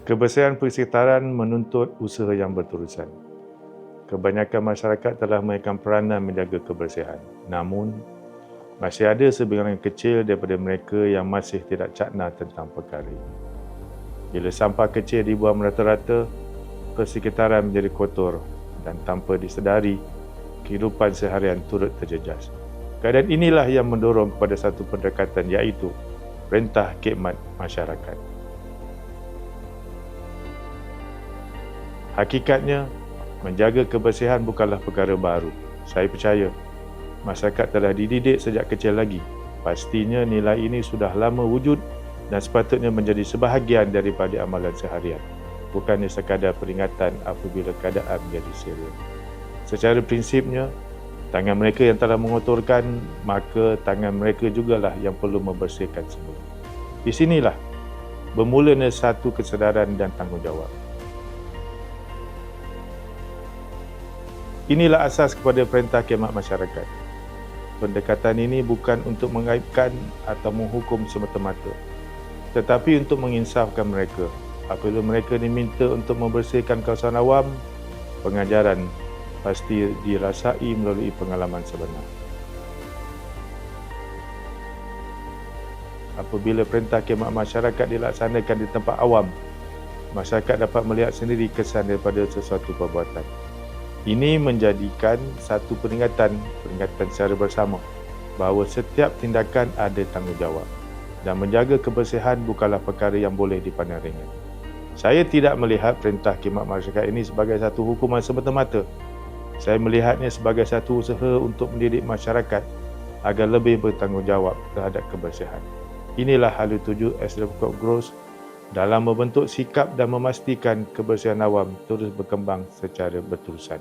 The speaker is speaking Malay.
Kebersihan persekitaran menuntut usaha yang berterusan. Kebanyakan masyarakat telah memainkan peranan menjaga kebersihan. Namun, masih ada sebilangan kecil daripada mereka yang masih tidak cakna tentang perkara ini. Bila sampah kecil dibuang merata-rata, persekitaran menjadi kotor dan tanpa disedari, kehidupan seharian turut terjejas. Keadaan inilah yang mendorong kepada satu pendekatan, iaitu Perintah Khidmat Masyarakat. Hakikatnya, menjaga kebersihan bukanlah perkara baru. Saya percaya, masyarakat telah dididik sejak kecil lagi. Pastinya nilai ini sudah lama wujud dan sepatutnya menjadi sebahagian daripada amalan seharian, bukannya sekadar peringatan apabila keadaan menjadi serius. Secara prinsipnya, tangan mereka yang telah mengotorkan, maka tangan mereka jugalah yang perlu membersihkan semula. Di sinilah bermulanya satu kesedaran dan tanggungjawab. Inilah asas kepada Perintah Khidmat Masyarakat. Pendekatan ini bukan untuk mengaibkan atau menghukum semata-mata, tetapi untuk menginsafkan mereka. Apabila mereka diminta untuk membersihkan kawasan awam, pengajaran pasti dirasai melalui pengalaman sebenar. Apabila Perintah Khidmat Masyarakat dilaksanakan di tempat awam, masyarakat dapat melihat sendiri kesan daripada sesuatu perbuatan. Ini menjadikan satu peringatan secara bersama bahawa setiap tindakan ada tanggungjawab dan menjaga kebersihan bukanlah perkara yang boleh dipandang ringan. Saya tidak melihat Perintah Khidmat Masyarakat ini sebagai satu hukuman semata-mata. Saya melihatnya sebagai satu usaha untuk mendidik masyarakat agar lebih bertanggungjawab terhadap kebersihan. Inilah hala tuju Asdp Gross dalam membentuk sikap dan memastikan kebersihan awam terus berkembang secara berterusan.